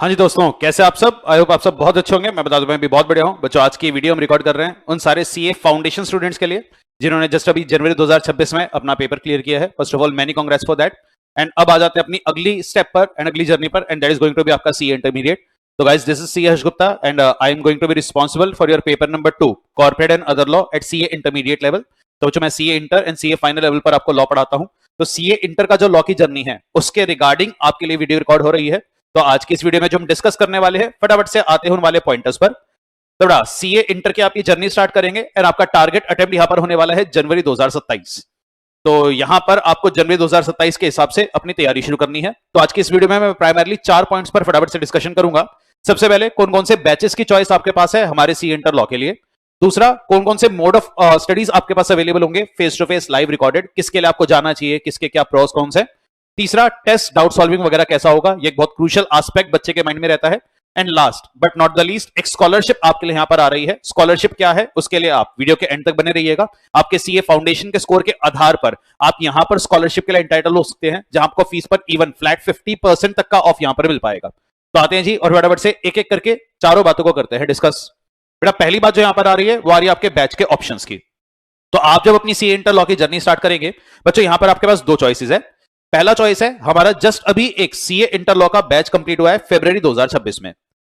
हाँ जी दोस्तों, कैसे आप सब? आई होप आप सब बहुत अच्छे होंगे। मैं बता दूं मैं भी बहुत बढ़िया हूँ। बच्चों, आज की वीडियो हम रिकॉर्ड कर रहे हैं उन सारे सीए फाउंडेशन स्टूडेंट्स के लिए जिन्होंने जस्ट अभी जनवरी 2026 में अपना पेपर क्लियर किया है। First of all many congrats for that. And अब आ जाते हैं अपनी अगली स्टेप पर एंड अगली जर्नी पर, and that is going to be आपका सीए इंटरमीडिएट। तो guys, this is CA Harsh Gupta and I am going to be responsible for your paper number 2 corporate and other law at CA intermediate level. तो बच्चों, मैं CA inter and CA final level पर आपको law पढ़ाता हूँ। तो CA inter का जो लॉ की जर्नी है उसके रिगार्डिंग आपके लिए वीडियो रिकॉर्ड हो रही है। तो आज की इस वीडियो में जो हम डिस्कस करने वाले हैं, फटाफट से आते हैं उन वाले पॉइंटर्स पर। तो बड़ा सीए इंटर के आप ये जर्नी स्टार्ट करेंगे और आपका टारगेट अटेम्प्ट यहां पर होने वाला है जनवरी 2027। तो यहां पर आपको जनवरी 2027 के हिसाब से अपनी तैयारी शुरू करनी है। तो आज की इस वीडियो में मैं प्राइमरली 4 पॉइंट्स पर फटाफट से डिस्कशन करूंगा। सबसे पहले, कौन कौन से बैचेस की चॉइस आपके पास है हमारे सीए इंटर लॉ के लिए। दूसरा, कौन कौन से मोड ऑफ स्टडीज आपके पास अवेलेबल होंगे, face to face, live, recorded, किसके लिए आपको जाना चाहिए, किसके क्या प्रोस कौन से। तीसरा, टेस्ट, डाउट सॉल्विंग वगैरह कैसा होगा, ये एक बहुत क्रूशियल एस्पेक्ट बच्चे के माइंड में रहता है। And last but not the least, एक स्कॉलरशिप आपके लिए यहां पर आ रही है। स्कॉलरशिप क्या है उसके लिए आप वीडियो के एंड तक बने रहिएगा। आपके सीए फाउंडेशन के स्कोर के आधार पर आप यहां पर स्कॉलरशिप के लिए एंटाइटल हो सकते हैं, जहां आपको फीस पर इवन फ्लैट 50% तक का ऑफ यहां पर मिल पाएगा। तो आते हैं जी और फटाफट से एक एक करके चारों बातों को करते हैं डिस्कस। बेटा, पहली बात जो यहां पर आ रही है वो आ रही है आपके बैच के ऑप्शंस की। तो आप जब अपनी सीए इंटर लॉ की जर्नी स्टार्ट करेंगे बच्चों, यहां पर आपके पास दो चॉइसेस है। पहला चॉइस है हमारा, जस्ट अभी एक सीए इंटर लॉ का बैच कंप्लीट हुआ है फरवरी 2026 में।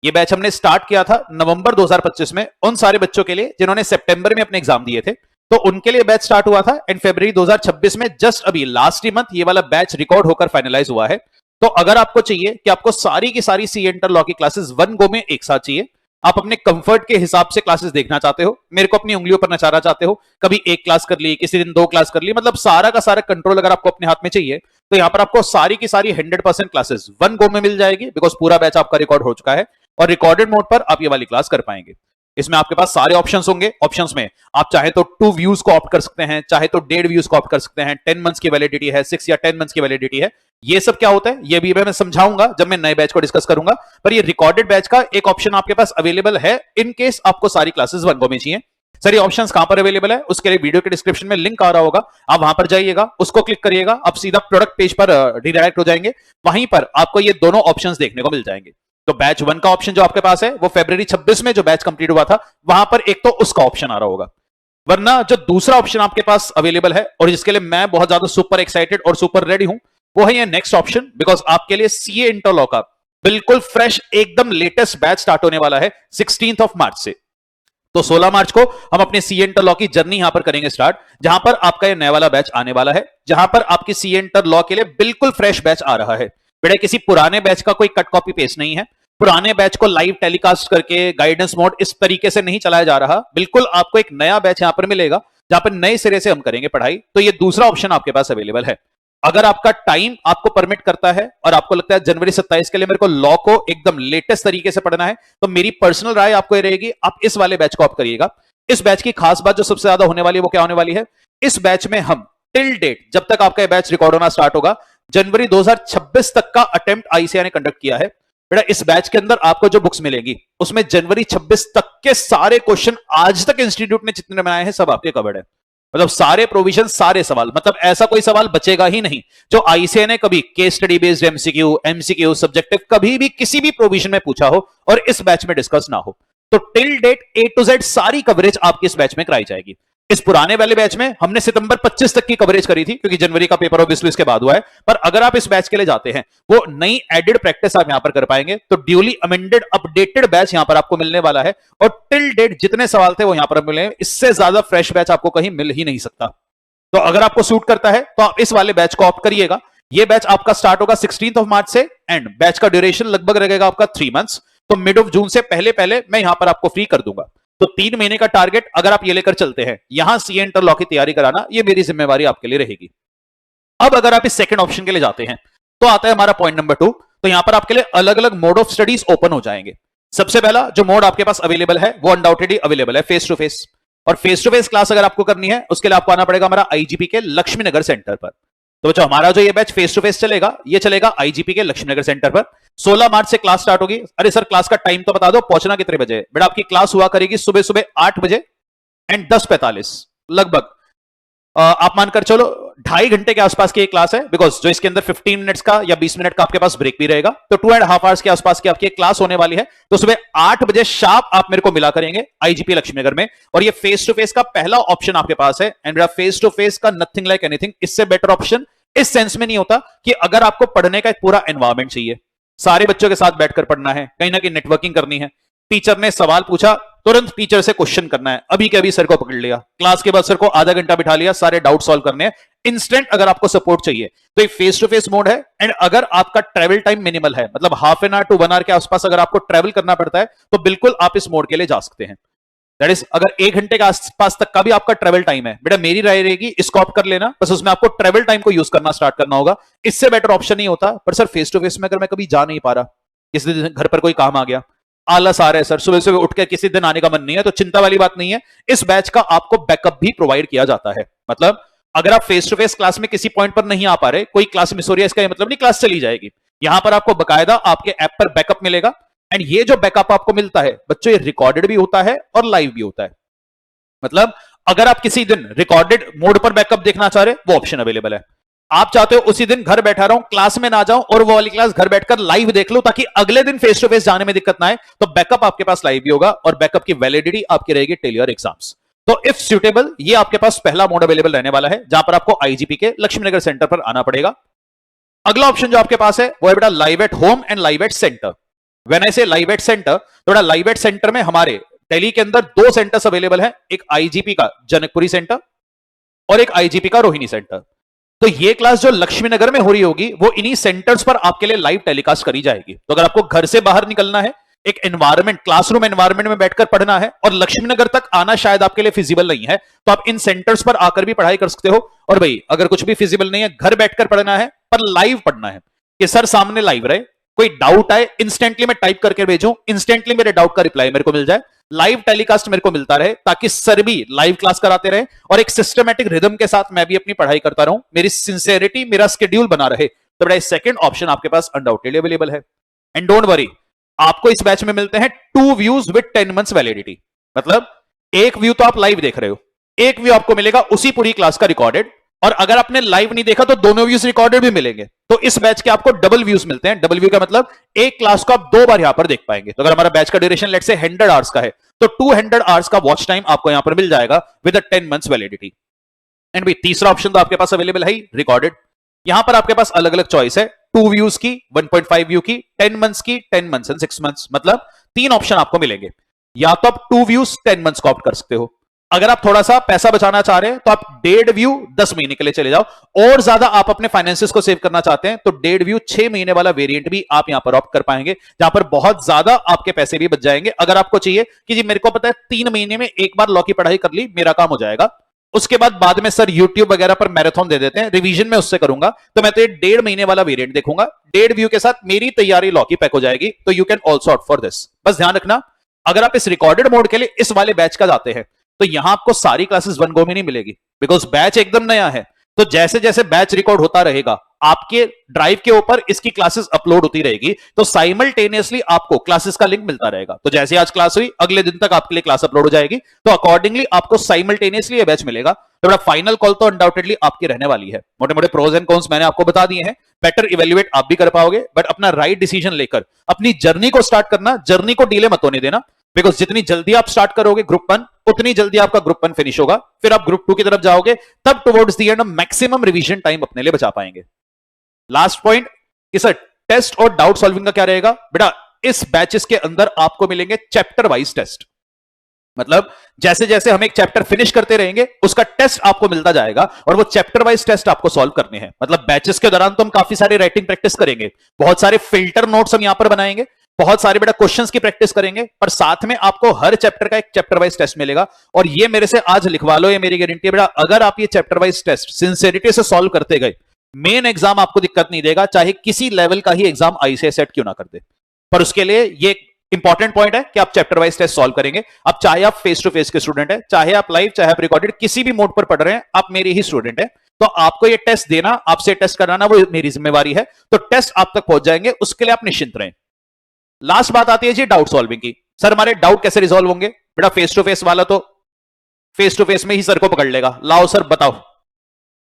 ये बैच हमने स्टार्ट किया था नवंबर 2025 में उन सारे बच्चों के लिए जिन्होंने सितंबर में अपने एग्जाम दिए थे। तो उनके लिए बैच स्टार्ट हुआ था एंड फरवरी 2026 में जस्ट अभी लास्ट ही मंथ ये वाला बैच रिकॉर्ड होकर फाइनलाइज हुआ है। तो अगर आपको चाहिए कि आपको सारी की सारी सीए इंटर लॉ की क्लासेस वन गो में एक साथ चाहिए, आप अपने कंफर्ट के हिसाब से क्लासेस देखना चाहते हो, मेरे को अपनी उंगलियों पर नचाना चाहते हो, कभी एक क्लास कर ली, किसी दिन 2 क्लास कर ली, मतलब सारा का सारा कंट्रोल अगर आपको अपने हाथ में चाहिए, तो यहां पर आपको सारी की सारी 100% क्लासेस वन गो में मिल जाएगी, बिकॉज पूरा बैच आपका रिकॉर्ड हो चुका है और रिकॉर्डेड मोड पर आप ये वाली क्लास कर पाएंगे। इसमें आपके पास सारे ऑप्शंस होंगे। ऑप्शंस में आप चाहे तो 2 व्यूज को ऑप्ट कर सकते हैं, चाहे तो 1.5 व्यूज को ऑप्ट कर सकते हैं, 10 मंथ्स की वैलिडिटी है, 6 या 10 मंथ्स की वैलिडिटी है। ये सब क्या होता है ये भी मैं समझाऊंगा जब मैं नए बैच को डिस्कस करूंगा। पर ये रिकॉर्डेड बैच का एक ऑप्शन आपके पास अवेलेबल है इन केस आपको सारी क्लासेस वन गो में चाहिए। सर, ये ऑप्शंस कहां पर अवेलेबल है उसके लिए वीडियो के डिस्क्रिप्शन में लिंक आ रहा होगा, आप वहां पर जाइएगा, उसको क्लिक करिएगा, आप सीधा प्रोडक्ट पेज पर रिडायरेक्ट हो जाएंगे। वहीं पर आपको ये दोनों ऑप्शंस देखने को मिल जाएंगे। तो बैच 1 का ऑप्शन जो आपके पास है वो फरवरी 26 में जो बैच कंप्लीट हुआ था वहां पर एक तो उसका ऑप्शन आ रहा होगा। वरना जो दूसरा ऑप्शन आपके पास अवेलेबल है और जिसके लिए मैं बहुत ज्यादा सुपर एक्साइटेड और सुपर रेडी हूं, वो है ये नेक्स्ट ऑप्शन, बिकॉज आपके लिए सीए इंटर लॉ का बिल्कुल फ्रेश एकदम लेटेस्ट बैच स्टार्ट होने वाला है 16 ऑफ मार्च से। तो 16 मार्च को हम अपने सीए इंटर लॉ की जर्नी यहां पर करेंगे स्टार्ट, जहां पर आपका ये नया वाला बैच आने वाला है, जहां पर आपकी सीए इंटर लॉ के लिए बिल्कुल फ्रेश बैच आ रहा है। बेटा, किसी पुराने बैच का कोई कट कॉपी पेस्ट नहीं है। पुराने बैच को लाइव टेलीकास्ट करके गाइडेंस मोड इस तरीके से नहीं चलाया जा रहा। बिल्कुल आपको एक नया बैच यहां पर मिलेगा जहां पर नए सिरे से हम करेंगे पढ़ाई। तो ये दूसरा ऑप्शन आपके पास अवेलेबल है। अगर आपका टाइम आपको परमिट करता है और आपको लगता है जनवरी 27 के लिए मेरे को लॉ को एकदम लेटेस्ट तरीके से पढ़ना है, तो मेरी पर्सनल राय आपको ये रहेगी, आप इस वाले बैच को ऑप्ट करिएगा। इस बैच की खास बात जो सबसे ज्यादा होने वाली है वो क्या होने वाली है, इस बैच में हम टिल डेट, जब तक आपका बैच रिकॉर्ड होना स्टार्ट होगा, जनवरी 2026 तक का अटेम्प्ट आईसीएआई ने कंडक्ट किया है। बेटा, इस बैच के अंदर आपको जो बुक्स मिलेगी उसमें जनवरी 26 तक के सारे क्वेश्चन आज तक इंस्टीट्यूट ने जितने बनाए हैं सब आपके कवर्ड है। मतलब सारे प्रोविजन, सारे सवाल, मतलब ऐसा कोई सवाल बचेगा ही नहीं जो आईसीएआई ने कभी case study based MCQ subjective कभी भी किसी भी प्रोविजन में पूछा हो और इस बैच में डिस्कस ना हो। तो till date A to Z सारी कवरेज आपकी इस बैच में कराई जाएगी। इस पुराने वाले बैच में हमने सितंबर 25 तक की कवरेज करी थी क्योंकि जनवरी का पेपर ऑब्वियसली इसके बाद हुआ है। पर अगर आप इस बैच के लिए जाते हैं, वो नई एडेड प्रैक्टिस आप यहां पर कर पाएंगे। तो ड्यूली अमेंडेड अपडेटेड बैच यहां पर आपको मिलने वाला है और टिल डेट जितने सवाल थे वो यहां पर मिले, इससे ज्यादा फ्रेश बैच आपको कहीं मिल ही नहीं सकता। तो अगर आपको सूट करता है तो आप इस वाले बैच को ऑप्ट करिएगा। ये बैच आपका स्टार्ट होगा 16 ऑफ मार्च से एंड बैच का ड्यूरेशन लगभग रहेगा आपका 3 मंथ्स। तो मिड ऑफ जून से पहले पहले मैं यहां पर आपको फ्री कर दूंगा। तो 3 महीने का टारगेट अगर आप ये लेकर चलते हैं, यहां सीए इंटर लॉ की तैयारी कराना, ये मेरी जिम्मेवारी आपके लिए रहेगी। अब अगर आप इस सेकंड ऑप्शन के लिए जाते हैं तो आता है हमारा पॉइंट नंबर 2। तो यहां पर आपके लिए अलग अलग मोड ऑफ स्टडीज ओपन हो जाएंगे। सबसे पहला जो मोड आपके पास अवेलेबल है वो अनडाउटेडली अवेलेबल है फेस टू फेस। और फेस टू फेस क्लास अगर आपको करनी है उसके लिए आपको आना पड़ेगा हमारा आईजीपी के लक्ष्मी नगर सेंटर पर। तो बच्चों, हमारा जो ये बैच फेस टू फेस चलेगा, ये चलेगा आईजीपी के लक्ष्मी नगर सेंटर पर। 16 मार्च से क्लास स्टार्ट होगी। अरे सर, क्लास का टाइम तो बता दो, पहुंचना कितने बजे? बेटा, आपकी क्लास हुआ करेगी सुबह सुबह 8 बजे एंड 10:45 लगभग। आप मानकर चलो 2.5 घंटे के आसपास की एक क्लास है, बिकॉज जो इसके अंदर 15 मिनट्स का या 20 मिनट का आपके पास ब्रेक भी रहेगा, तो 2.5 आवर्स के आसपास की आपकी एक क्लास होने वाली है। तो सुबह 8 बजे शार्प आप मेरे को मिला करेंगे आईजीपी लक्ष्मीनगर में, और ये फेस टू फेस का पहला ऑप्शन आपके पास है। एंड मेरा फेस टू फेस का नथिंग लाइक एनीथिंग, इससे बेटर ऑप्शन इस सेंस में नहीं होता कि अगर आपको पढ़ने का एक पूरा एनवायरमेंट चाहिए, सारे बच्चों के साथ बैठकर पढ़ना है, कहीं ना कहीं नेटवर्किंग करनी है, टीचर ने सवाल पूछा तुरंत टीचर से क्वेश्चन करना है, अभी के अभी सर को पकड़ लिया, क्लास के बाद सर को आधा घंटा बिठा लिया, सारे डाउट सॉल्व करने हैं इंस्टेंट। अगर आपको सपोर्ट चाहिए तो ये फेस टू फेस मोड है। एंड अगर आपका ट्रेवल टाइम मिनिमल है, मतलब half an hour to 1 hour के आसपास अगर आपको ट्रेवल करना पड़ता है, तो बिल्कुल आप इस मोड के लिए जा सकते हैं। दैट इज, अगर 1 घंटे के आसपास तक का भी आपका ट्रेवल टाइम है, बेटा मेरी राय रहेगी इसको ऑप्ट कर लेना, बस उसमें आपको ट्रेवल टाइम को यूज करना स्टार्ट करना होगा, इससे बेटर ऑप्शन नहीं होता। पर सर फेस टू फेस में अगर मैं कभी जा नहीं पा रहा, किसी दिन घर पर कोई काम आ गया, आलस आ रहा है सर, सुबह सुबह उठ के किसी दिन आने का मन नहीं है, तो चिंता वाली बात नहीं है, इस बैच का आपको बैकअप भी प्रोवाइड किया जाता है। मतलब अगर आप फेस टू फेस क्लास में किसी पॉइंट पर नहीं आ पा रहे, कोई क्लास मिस हो रही है, इसका मतलब नहीं क्लास चली जाएगी, यहां पर आपको बकायदा आपके ऐप पर बैकअप मिलेगा। एंड ये जो बैकअप आपको मिलता है बच्चों, ये रिकॉर्डेड भी होता है और लाइव भी होता है। मतलब अगर आप किसी दिन रिकॉर्डेड मोड पर बैकअप देखना चाह रहे, वो ऑप्शन अवेलेबल है। आप चाहते हो उसी दिन घर बैठा रहूं, क्लास में ना जाऊं और वो वाली क्लास घर बैठकर लाइव देख लो, ताकि अगले दिन फेस टू फेस जाने में दिक्कत ना आए, तो बैकअप आपके पास लाइव भी होगा और बैकअप की वैलिडिटी आपकी रहेगी टिल योर एग्जाम्स। तो इफ सुटेबल, ये आपके पास पहला मोड अवेलेबल रहने वाला है, जहां पर आपको आईजीपी के लक्ष्मीनगर सेंटर पर आना पड़ेगा। अगला ऑप्शन जो आपके पास है वो है बेटा live at home and live at centre. When I से लाइव एट सेंटर, तो बेटा लाइव एट सेंटर में हमारे दिल्ली के अंदर 2 सेंटर्स अवेलेबल हैं, एक आईजीपी का जनकपुरी सेंटर और एक आईजीपी का रोहिणी सेंटर। तो ये क्लास जो लक्ष्मीनगर में हो रही होगी, वो इन्हीं सेंटर्स पर आपके लिए लाइव टेलीकास्ट करी जाएगी। तो अगर आपको घर से बाहर निकलना है, एक एनवायरमेंट, क्लासरूम एनवायरमेंट में बैठकर पढ़ना है और लक्ष्मीनगर तक आना शायद आपके लिए फिजिबल नहीं है, तो आप इन सेंटर्स पर आकर भी पढ़ाई कर सकते हो। और भाई अगर कुछ भी फिजिबल नहीं है, घर बैठकर पढ़ना है पर लाइव पढ़ना है, कि सर सामने लाइव रहे, कोई डाउट आए इंस्टेंटली मैं टाइप करके भेजूं, इंस्टेंटली मेरे डाउट का रिप्लाई मेरे को मिल जाए, लाइव टेलीकास्ट मेरे को मिलता रहे, ताकि सर भी लाइव क्लास कराते रहे और एक सिस्टमैटिक रिदम के साथ मैं भी अपनी पढ़ाई करता रहूं, मेरी सिंसियरिटी, मेरा शेड्यूल बना रहे। तो बड़ा सेकंड ऑप्शन आपके पास अनडाउटेडली अवेलेबल है। एंड डोंट वरी, आपको इस बैच में मिलते हैं 2 व्यूज विद 10 मंथ्स वैलिडिटी। मतलब एक व्यू तो आप लाइव देख रहे हो, एक व्यू आपको मिलेगा उसी पूरी क्लास का रिकॉर्डेड, और अगर आपने लाइव नहीं देखा तो दोनों व्यूज रिकॉर्डेड भी मिलेंगे। तो इस बैच के आपको डबल व्यूज मिलते हैं। डबल व्यू का मतलब एक क्लास को आप 2 बार यहां पर देख पाएंगे। तो अगर हमारा बैच का ड्यूरेशन लेट से 100 आवर्स का है, तो 200 आवर्स का वॉच टाइम आपको यहां पर मिल जाएगा विद 10 मंथ्स वैलिडिटी। एंड भाई तीसरा ऑप्शन तो आपके पास अवेलेबल है रिकॉर्डेड। यहां पर आपके पास अलग अलग चॉइस है, 2 व्यूज की, 1.5 व्यू की, 10 मंथ्स की, 10 मंथ्स एंड 6 मंथ्स। मतलब 3 ऑप्शन आपको मिलेंगे। या तो आप 2 व्यूज 10 मंथ्स को ऑप्ट कर सकते हो, अगर आप थोड़ा सा पैसा बचाना चाह रहे हैं तो आप 1.5 व्यू 10 महीने के लिए चले जाओ, और ज्यादा आप अपने फाइनेंसेस को सेव करना चाहते हैं तो 1.5 व्यू 6 महीने वाला वेरिएंट भी आप यहां पर ऑप्ट कर पाएंगे, जहां पर बहुत ज्यादा आपके पैसे भी बच जाएंगे। अगर आपको चाहिए कि जी मेरे को पता है 3 महीने में एक बार लॉ की पढ़ाई कर ली, मेरा काम हो जाएगा, उसके बाद में सर यूट्यूब वगैरह पर मैराथन दे देते हैं, रिवीजन में उससे करूंगा, तो मैं तो ये 1.5 महीने वाला वेरिएंट देखूंगा, 1.5 व्यू के साथ मेरी तैयारी लॉ की पैक हो जाएगी। तो you can also opt for this. बस ध्यान रखना, अगर आप इस रिकॉर्डेड मोड के लिए इस वाले बैच का जाते हैं, तो यहां आपको सारी क्लासेस 1 गो में नहीं मिलेगी, बिकॉज बैच एकदम नया है। तो जैसे जैसे बैच रिकॉर्ड होता रहेगा, आपके ड्राइव के ऊपर इसकी क्लासेस अपलोड होती रहेगी, तो साइमल्टेनियसली आपको क्लासेस का लिंक मिलता रहेगा। तो जैसे आज क्लास हुई, अगले दिन तक आपके लिए क्लास अपलोड हो जाएगी, तो अकॉर्डिंगली आपको साइमल्टेनियसली ये बैच मिलेगा। तो बड़ा फाइनल कॉल तो अनडाउटेडली आपकी रहने वाली है। मोटे मोटे प्रोज एंड कॉन्स मैंने आपको बता दिए हैं, बेटर इवेल्युएट आप भी कर पाओगे, बट अपना राइट डिसीजन लेकर अपनी जर्नी को स्टार्ट करना, जर्नी को डिले मत होने देना, बिकॉज जितनी जल्दी आप स्टार्ट करोगे ग्रुप 1, उतनी जल्दी आपका ग्रुप 1 फिनिश होगा, फिर आप ग्रुप 2 की तरफ जाओगे, तब towards the end maximum revision time अपने लिए बचा पाएंगे। लास्ट पॉइंट कि सर टेस्ट और डाउट सॉल्विंग का क्या रहेगा? बेटा इस बैचेस के अंदर आपको मिलेंगे चैप्टर वाइज टेस्ट। मतलब जैसे जैसे हम एक चैप्टर फिनिश करते रहेंगे, उसका टेस्ट आपको मिलता जाएगा, और वो चैप्टर वाइज टेस्ट आपको सॉल्व करने हैं। मतलब बैचेस के दौरान तो हम काफी सारी राइटिंग प्रैक्टिस करेंगे, बहुत सारे फिल्टर नोट्स हम यहां पर बनाएंगे, बहुत सारे बेटा क्वेश्चंस की प्रैक्टिस करेंगे, पर साथ में आपको हर चैप्टर का एक चैप्टर वाइज टेस्ट मिलेगा। और ये मेरे से आज लिखवा लो, ये मेरी गारंटी है बेटा, अगर आप ये चैप्टर वाइज टेस्ट सिंसियरिटी से सॉल्व करते गए, मेन एग्जाम आपको दिक्कत नहीं देगा, चाहे किसी लेवल का ही एग्जाम आईसीएस सेट क्यों ना कर दे। पर उसके लिए ये इंपॉर्टेंट पॉइंट है कि आप चैप्टर वाइज टेस्ट सॉल्व करेंगे। अब चाहे आप फेस टू फेस के स्टूडेंट है, चाहे आप लाइव, चाहे आप रिकॉर्डेड, किसी भी मोड पर पढ़ रहे हैं, आप मेरे ही स्टूडेंट है, तो आपको ये टेस्ट देना, आपसे टेस्ट कराना, वो मेरी जिम्मेवारी है। तो टेस्ट आप तक पहुंच जाएंगे, उसके लिए आप निश्चिंत रहें। लास्ट बात आती है जी डाउट सॉल्विंग की। सर हमारे डाउट कैसे रिजॉल्व होंगे? बेटा फेस टू फेस वाला तो फेस टू फेस में ही सर को पकड़ लेगा, लाओ सर बताओ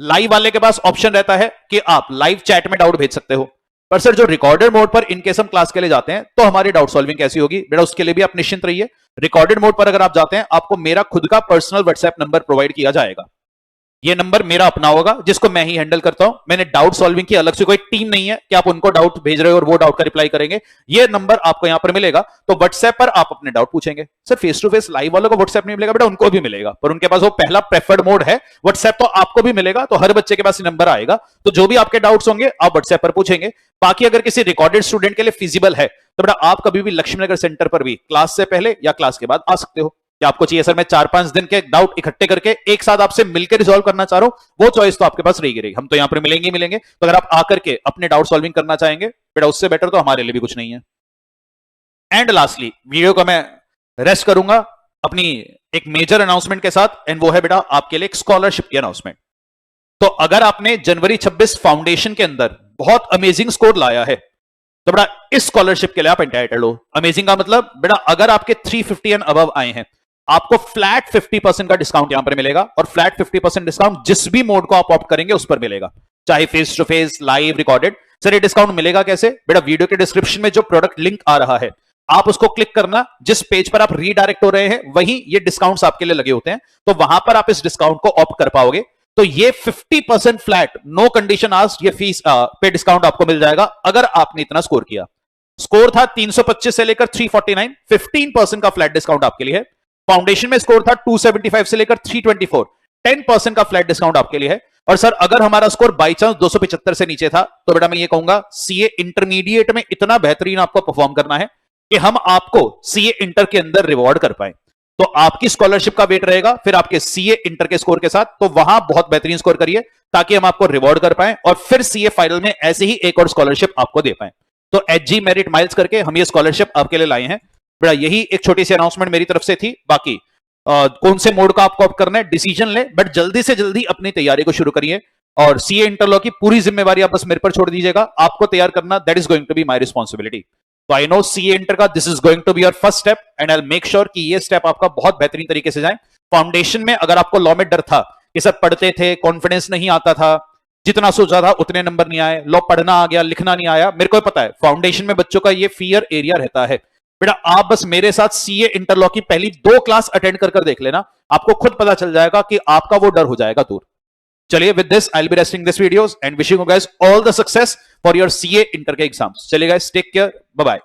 लाइव वाले के पास ऑप्शन रहता है कि आप लाइव चैट में डाउट भेज सकते हो, पर सर जो रिकॉर्डेड मोड पर इनकेस हम क्लास के लिए जाते हैं तो हमारी डाउट सॉल्विंग कैसी होगी बेटा, उसके लिए भी आप निश्चिंत रहिए। रिकॉर्डेड मोड पर अगर आप जाते हैं आपको मेरा खुद का पर्सनल व्हाट्सएप नंबर प्रोवाइड किया जाएगा। ये नंबर मेरा अपना होगा जिसको मैं ही हैंडल करता हूं। मैंने डाउट सॉल्विंग की अलग से कोई टीम नहीं है कि आप उनको डाउट भेज रहे हो और वो डाउट का रिप्लाई करेंगे। ये नंबर आपको यहां पर मिलेगा, तो व्हाट्सएप पर आप अपने डाउट पूछेंगे। Sir face to face live वालों को व्हाट्सएप नहीं मिलेगा बेटा, उनको भी मिलेगा, पर उनके पास वो पहला प्रेफर्ड मोड है। व्हाट्सएप तो आपको भी मिलेगा, तो हर बच्चे के पास नंबर आएगा, तो जो भी आपके डाउट्स होंगे आप व्हाट्सएप पर पूछेंगे। बाकी अगर किसी रिकॉर्डेड स्टूडेंट के लिए फिजिबल है तो बेटा आप कभी भी लक्ष्मीनगर सेंटर पर भी क्लास से पहले या क्लास के बाद आ सकते हो। क्या आपको चाहिए सर मैं 4-5 दिन के डाउट इकट्ठे करके एक साथ आपसे मिलकर रिजॉल्व करना चाह रहा हूं, वो चॉइस तो आपके पास रहेगी। हम तो यहां पर मिलेंगे ही मिलेंगे, तो अगर आप आकर के अपने डाउट सॉल्विंग करना चाहेंगे बेटा उससे बेटर तो हमारे लिए भी कुछ नहीं है। एंड लास्टली वीडियो को मैं रेस्ट करूंगा अपनी एक मेजर अनाउंसमेंट के साथ, एंड वो है बेटा आपके लिए एक स्कॉलरशिप की अनाउंसमेंट। तो अगर आपने जनवरी 26 फाउंडेशन के अंदर बहुत अमेजिंग स्कोर लाया है तो बेटा इस स्कॉलरशिप के लिए आप एंटाइटल्ड हो। अमेजिंग का मतलब बेटा अगर आपके 350 एंड अबव आए हैं आपको फ्लैट 50% का डिस्काउंट यहां पर मिलेगा, और फ्लैट 50% डिस्काउंट जिस भी मोड को आप ऑप्ट करेंगे उस पर मिलेगा, चाहे face to face, live, recorded. Sir ये डिस्काउंट मिलेगा कैसे बेटा, वीडियो के डिस्क्रिप्शन में जो प्रोडक्ट लिंक आ रहा है आप उसको क्लिक करना, जिस पेज पर आप रीडायरेक्ट हो रहे हैं वहीं ये डिस्काउंट्स आपके लिए लगे होते हैं, तो वहां पर आप इस डिस्काउंट को ऑप्ट कर पाओगे। तो ये 50% फ्लैट, नो कंडीशन आस्क्ड, ये फीस पे डिस्काउंट आपको मिल जाएगा अगर आपने इतना स्कोर किया। स्कोर था 325 से लेकर 349, 15% का फ्लैट डिस्काउंट आपके लिए है। फाउंडेशन में स्कोर था 275 से लेकर 324, 10% का फ्लैट डिस्काउंट आपके लिए है। और सर अगर हमारा स्कोर बाई चांस 275 से नीचे था तो बेटा मैं ये कहूंगा सीए इंटरमीडिएट में इतना बेहतरीन आपको परफॉर्म करना है कि हम आपको सीए इंटर के अंदर रिवॉर्ड कर पाए। तो आपकी स्कॉलरशिप का वेट रहेगा फिर आपके सीए इंटर के स्कोर के साथ, तो वहां बहुत बेहतरीन स्कोर करिए ताकि हम आपको रिवॉर्ड कर पाए और फिर सीए फाइनल में ऐसे ही एक और स्कॉलरशिप आपको दे पाए। तो एचजी मेरिट माइल्स करके हम ये स्कॉलरशिप आपके लिए लाए हैं बेटा। यही एक छोटी सी अनाउंसमेंट मेरी तरफ से थी। बाकी कौन से मोड का आपको ऑप्ट करना है डिसीजन ले, बट जल्दी से जल्दी अपनी तैयारी को शुरू करिए, और सीए इंटरलॉ की पूरी जिम्मेवारी आप बस मेरे पर छोड़ दीजिएगा। आपको तैयार करना, that is going to be my responsibility. तो आई नो सीए इंटर का this is going to be your first step, and I will make sure कि ये स्टेप आपका बहुत बेहतरीन तरीके से जाए। फाउंडेशन में अगर आपको लॉ में डर था कि सब पढ़ते थे, कॉन्फिडेंस नहीं आता था, जितना सोचा था उतने नंबर नहीं आए, लॉ पढ़ना आ गया लिखना नहीं आया, मेरे को पता है फाउंडेशन में बच्चों का ये फियर एरिया रहता है बेटा। आप बस मेरे साथ सीए इंटरलॉ की पहली 2 क्लास अटेंड कर देख लेना, आपको खुद पता चल जाएगा कि आपका वो डर हो जाएगा दूर। चलिए with this I will be resting this videos and wishing you guys all the success for your CA inter के एग्जाम्स। चलिए guys take care, bye bye.